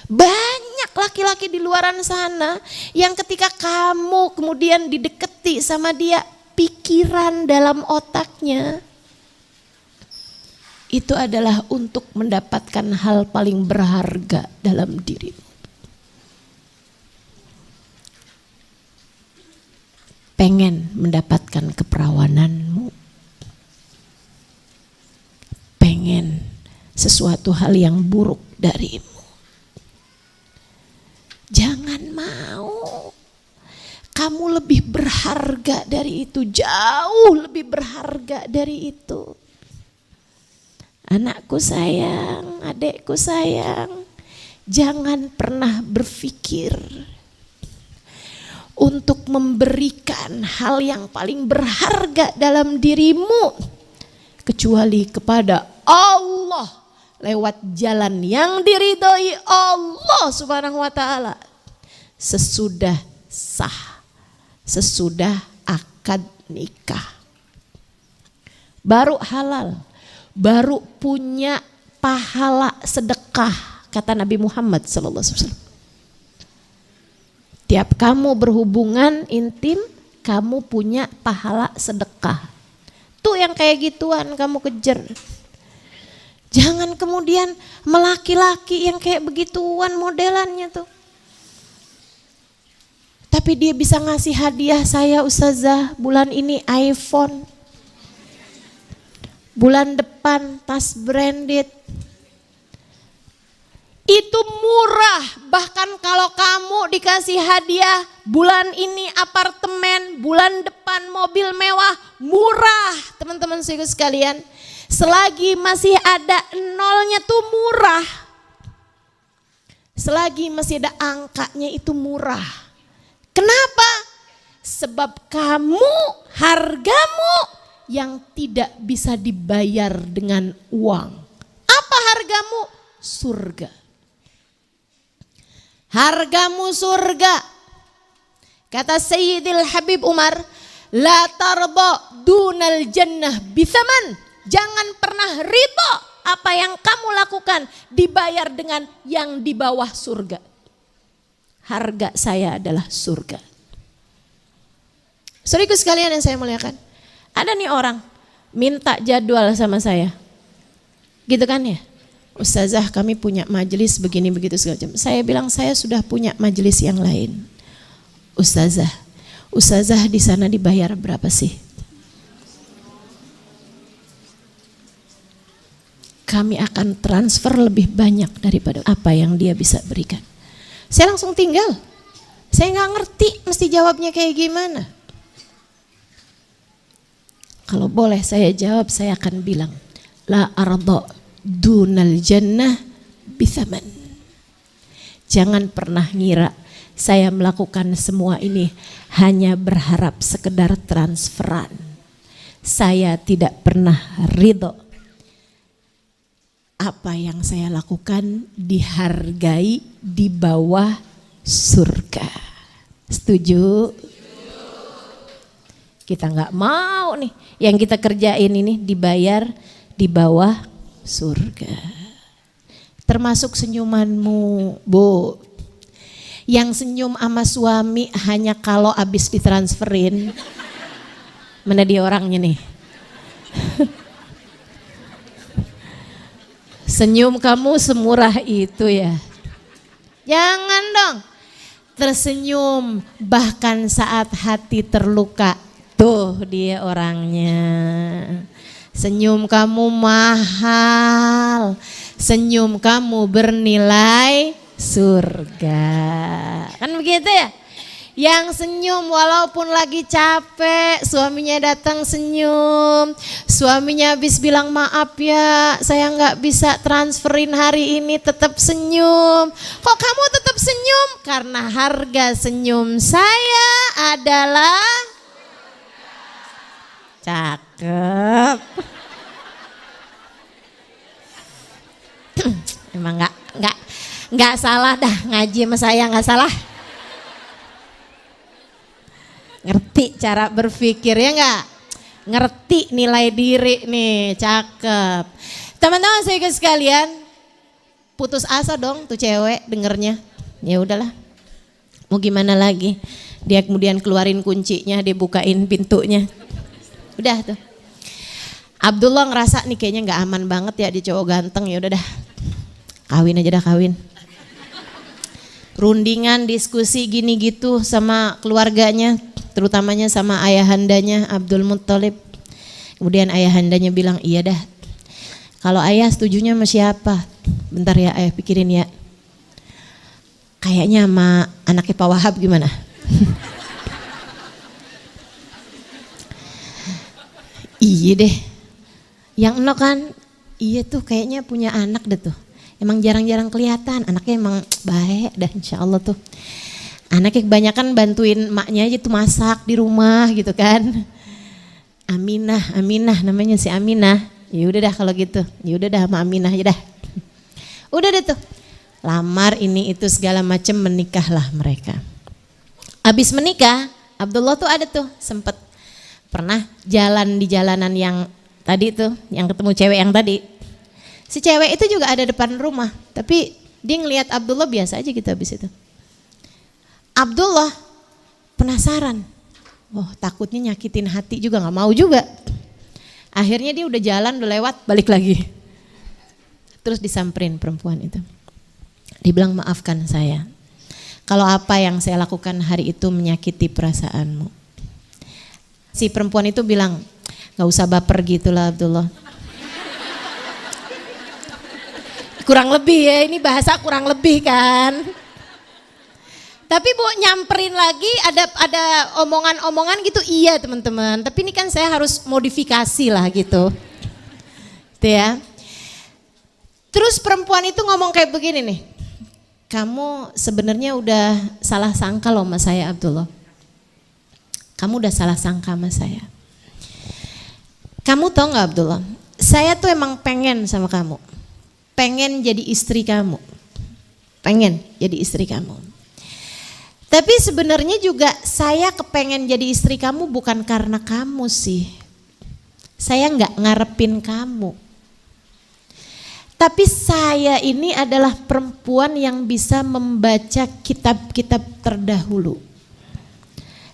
Banyak laki-laki di luaran sana yang ketika kamu kemudian dideketi sama dia, pikiran dalam otaknya itu adalah untuk mendapatkan hal paling berharga dalam dirimu. Pengen mendapatkan keperawananmu, pengen sesuatu hal yang buruk darimu. Jangan mau. Kamu lebih berharga dari itu, jauh lebih berharga dari itu. Anakku sayang, adekku sayang, jangan pernah berpikir untuk memberikan hal yang paling berharga dalam dirimu kecuali kepada Allah lewat jalan yang diridhoi Allah Subhanahu wa taala sesudah sah, sesudah akad nikah. Baru halal, baru punya pahala sedekah, kata Nabi Muhammad SAW. Tiap kamu berhubungan intim, kamu punya pahala sedekah. Tuh yang kayak gituan kamu kejar. Jangan kemudian melaki-laki yang kayak begituan modelannya tuh. Tapi dia bisa ngasih hadiah, saya ustazah bulan ini iPhone, bulan depan tas branded. Itu murah, bahkan kalau kamu dikasih hadiah bulan ini apartemen, bulan depan mobil mewah, murah teman-teman sekalian. Selagi masih ada nolnya tuh murah. Selagi masih ada angkanya itu murah. Kenapa? Sebab kamu, hargamu yang tidak bisa dibayar dengan uang. Apa hargamu? Surga. Hargamu surga. Kata Sayyidil Habib Umar, la tarda dunal jannah bithaman. Jangan pernah ridho apa yang kamu lakukan dibayar dengan yang di bawah surga. Harga saya adalah surga. Saudaraku sekalian yang saya muliakan, ada nih orang minta jadwal sama saya. Gitu kan ya? Ustazah, kami punya majelis begini begitu segala macam. Saya bilang saya sudah punya majelis yang lain. Ustazah di sana dibayar berapa sih? Kami akan transfer lebih banyak daripada apa yang dia bisa berikan. Saya langsung tinggal. Saya nggak ngerti mesti jawabnya kayak gimana. Kalau boleh saya jawab, saya akan bilang la arda dunal jannah bithaman. Jangan pernah ngira saya melakukan semua ini hanya berharap sekedar transferan. Saya tidak pernah ridho apa yang saya lakukan dihargai di bawah surga. Setuju? Kita nggak mau nih yang kita kerjain ini dibayar di bawah surga. Termasuk senyumanmu, Bu. Yang senyum sama suami hanya kalau habis ditransferin. Mana dia orangnya nih? Senyum kamu semurah itu ya. Jangan dong tersenyum bahkan saat hati terluka. Tuh dia orangnya. Senyum kamu mahal, senyum kamu bernilai surga. Kan begitu ya? Yang senyum walaupun lagi capek, suaminya datang senyum. Suaminya habis bilang maaf ya, saya nggak bisa transferin hari ini, tetap senyum. Kok kamu tetap senyum? Karena harga senyum saya adalah cakep. Emang nggak salah dah ngaji sama saya, nggak salah. Ngerti cara berpikir ya nggak? Ngerti nilai diri nih, cakep. Teman-teman saya sekalian, putus asa dong tuh cewek dengernya. Ya udahlah, mau gimana lagi? Dia kemudian keluarin kuncinya, dia bukain pintunya. Udah tuh. Abdullah ngerasa nih kayaknya nggak aman banget ya, dia cowok ganteng, ya udah dah. Kawin aja dah, kawin. Rundingan diskusi gini gitu sama keluarganya, terutamanya sama ayahandanya Abdul Muttalib. Kemudian ayahandanya bilang, iya dah. Kalau ayah setujunya sama siapa? Bentar ya ayah pikirin ya. Kayaknya sama anaknya Pak Wahab gimana? Iya deh. Yang eno kan, iya tuh kayaknya punya anak deh tuh. Emang jarang-jarang kelihatan, anaknya emang baik dah insya Allah tuh. Anaknya kebanyakan bantuin emaknya aja tuh masak di rumah gitu kan. Aminah namanya si Aminah. Ya udah dah kalau gitu, ya udah dah sama Aminah aja dah. Udah deh tuh, lamar ini itu segala macam, menikahlah mereka. Abis menikah, Abdullah tuh ada tuh sempet pernah jalan di jalanan yang tadi tuh, yang ketemu cewek yang tadi. Si cewek itu juga ada depan rumah, tapi dia ngelihat Abdullah biasa aja gitu habis itu. Abdullah penasaran, takutnya nyakitin hati juga, nggak mau juga. Akhirnya dia udah jalan, udah lewat, balik lagi. Terus disamperin perempuan itu. Dibilang maafkan saya, kalau apa yang saya lakukan hari itu menyakiti perasaanmu. Si perempuan itu bilang, gak usah baper gitulah Abdullah. Kurang lebih ya, ini bahasa kurang lebih kan. Tapi Bu nyamperin lagi ada omongan-omongan gitu, iya teman-teman. Tapi ini kan saya harus modifikasi lah gitu. Gitu ya. Terus perempuan itu ngomong kayak begini nih. Kamu sebenarnya udah salah sangka loh sama saya Abdullah. Kamu udah salah sangka sama saya. Kamu tahu gak Abdullah? Saya tuh emang pengen sama kamu. Pengen jadi istri kamu. Pengen jadi istri kamu. Tapi sebenarnya juga saya kepengen jadi istri kamu bukan karena kamu sih. Saya gak ngarepin kamu. Tapi saya ini adalah perempuan yang bisa membaca kitab-kitab terdahulu.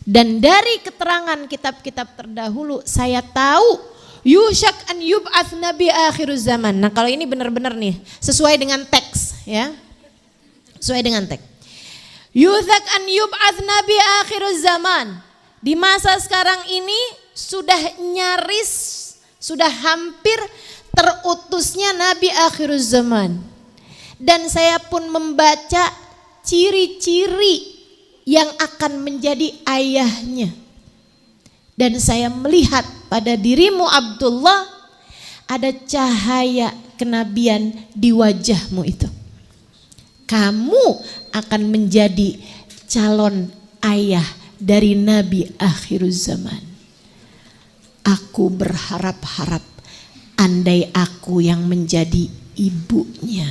Dan dari keterangan kitab-kitab terdahulu saya tahu yusyak an yub'ats nabi akhir zaman. Nah kalau ini benar-benar nih sesuai dengan teks ya. Sesuai dengan teks. Yusyak an yub'ats nabi akhir zaman. Di masa sekarang ini sudah nyaris, sudah hampir terutusnya Nabi akhir zaman. Dan saya pun membaca ciri-ciri yang akan menjadi ayahnya. Dan saya melihat pada dirimu Abdullah ada cahaya kenabian di wajahmu itu. Kamu akan menjadi calon ayah dari Nabi akhir zaman. Aku berharap-harap andai aku yang menjadi ibunya.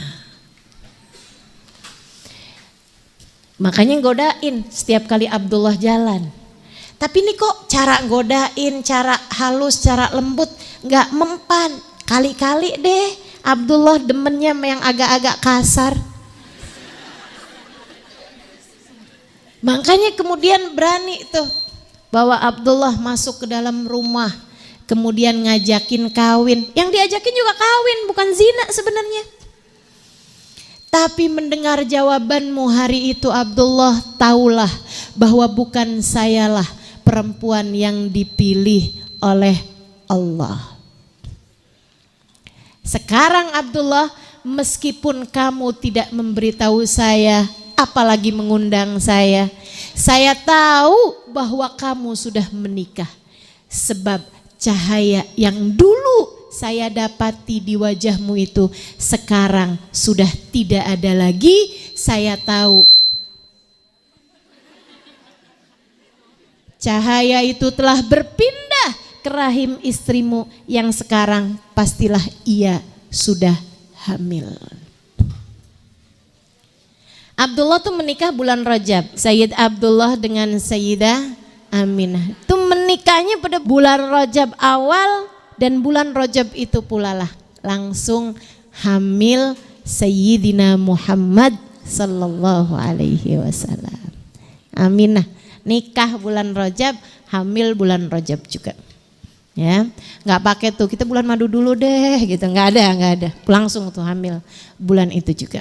Makanya godain setiap kali Abdullah jalan. Tapi ini kok cara godain, cara halus, cara lembut gak mempan. Kali-kali deh Abdullah demennya yang agak-agak kasar. Makanya kemudian berani tuh bawa Abdullah masuk ke dalam rumah. Kemudian ngajakin kawin, yang diajakin juga kawin bukan zina sebenarnya. Tapi mendengar jawabanmu hari itu Abdullah, taulah bahwa bukan sayalah perempuan yang dipilih oleh Allah. Sekarang Abdullah, meskipun kamu tidak memberitahu saya, apalagi mengundang saya tahu bahwa kamu sudah menikah. Sebab cahaya yang dulu saya dapati di wajahmu itu sekarang sudah tidak ada lagi. Saya tahu cahaya itu telah berpindah ke rahim istrimu yang sekarang pastilah ia sudah hamil. Abdullah tuh menikah bulan Rajab. Sayyid Abdullah dengan Sayyidah Aminah itu menikahnya pada bulan Rajab awal, dan bulan Rajab itu pula lah langsung hamil Sayyidina Muhammad sallallahu alaihi wasallam. Aminah nikah bulan Rajab, hamil bulan Rajab juga. Ya, nggak pakai tuh kita bulan madu dulu deh gitu, nggak ada, langsung tuh hamil bulan itu juga.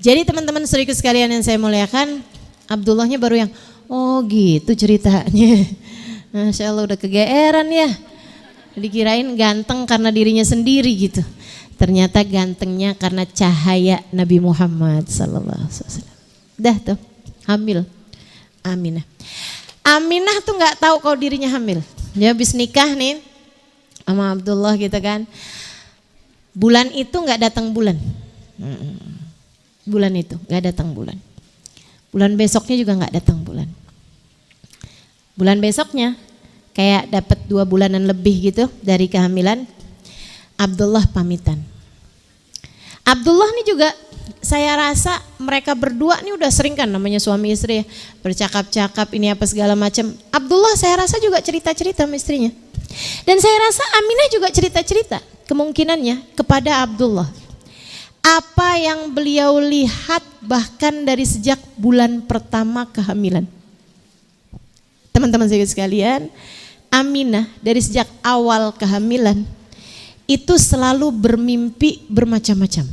Jadi teman-teman saudaraku sekalian yang saya muliakan, Abdullahnya baru yang oh gitu ceritanya. Masya Allah udah kegeeran ya. Dikirain ganteng karena dirinya sendiri gitu. Ternyata gantengnya karena cahaya Nabi Muhammad sallallahu alaihi wasallam. Dah tuh hamil Aminah. Aminah tuh nggak tahu kalau dirinya hamil. Dia habis nikah nih sama Abdullah gitu kan. Bulan itu nggak datang bulan. Bulan itu nggak datang bulan. Bulan besoknya juga nggak datang bulan. Bulan besoknya kayak dapat 2 bulanan lebih gitu dari kehamilan, Abdullah pamitan. Abdullah nih juga saya rasa mereka berdua nih udah sering kan namanya suami istri ya, bercakap-cakap ini apa segala macam. Abdullah saya rasa juga cerita-cerita sama istrinya. Dan saya rasa Aminah juga cerita-cerita kemungkinannya kepada Abdullah. Apa yang beliau lihat bahkan dari sejak bulan pertama kehamilan. Teman-teman saya sekalian, Aminah dari sejak awal kehamilan itu selalu bermimpi bermacam-macam.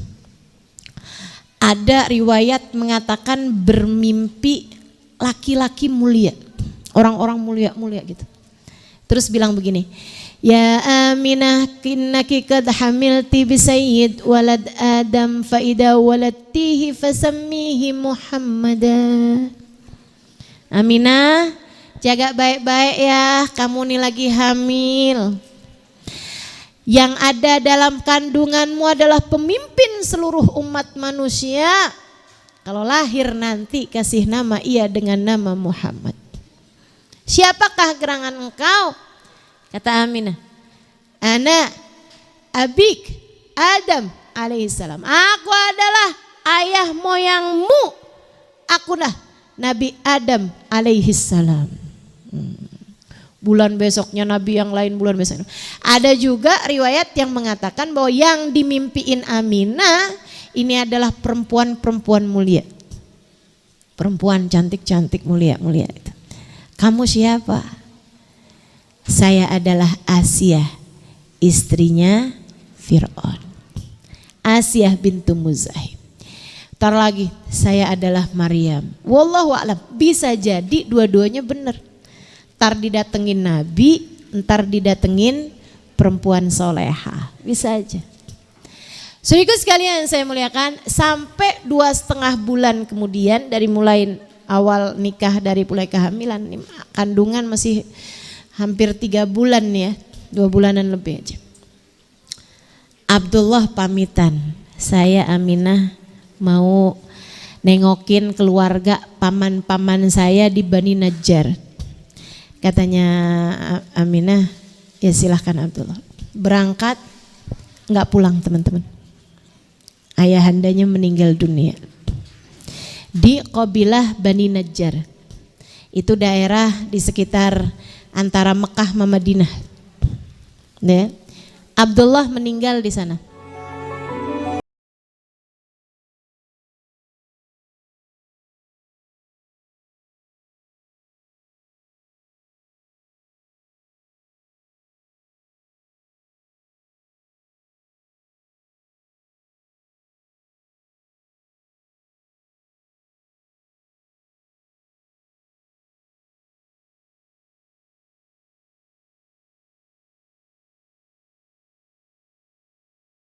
Ada riwayat mengatakan bermimpi laki-laki mulia, orang-orang mulia-mulia gitu. Terus bilang begini, ya Aminah innaki qad hamilti bi sayyid walad Adam fa idza waladtihi fasammihi Muhammada. Aminah, jaga baik-baik ya, kamu nih lagi hamil. Yang ada dalam kandunganmu adalah pemimpin seluruh umat manusia. Kalau lahir nanti kasih nama ia dengan nama Muhammad. Siapakah gerangan engkau? Kata Aminah, ana abik Adam alaihissalam. Aku adalah ayah moyangmu. Akulah Nabi Adam alaihissalam. Bulan besoknya Nabi yang lain, bulan besoknya. Ada juga riwayat yang mengatakan bahwa yang dimimpiin Aminah ini adalah perempuan-perempuan mulia. Perempuan cantik-cantik mulia-mulia itu. Kamu siapa? Saya adalah Asia, istrinya Fir'aun. Asia bintu Muzahim. Ntar lagi, saya adalah Maryam. Wallahu a'lam, bisa jadi dua-duanya benar. Ntar didatengin Nabi, ntar didatengin perempuan soleha, bisa aja. Saudaraku sekalian saya muliakan, sampai 2,5 bulan kemudian dari mulai awal nikah, dari mulai kehamilan, kandungan masih hampir 3 bulan ya, 2 bulanan lebih aja. Abdullah pamitan, saya Aminah mau nengokin keluarga paman-paman saya di Bani Najjar. Katanya Aminah, ya silahkan Abdullah. Berangkat, nggak pulang teman-teman. Ayahandanya meninggal dunia. Di Qabilah Bani Najjar. Itu daerah di sekitar antara Mekah sama Madinah. Ya. Abdullah meninggal di sana.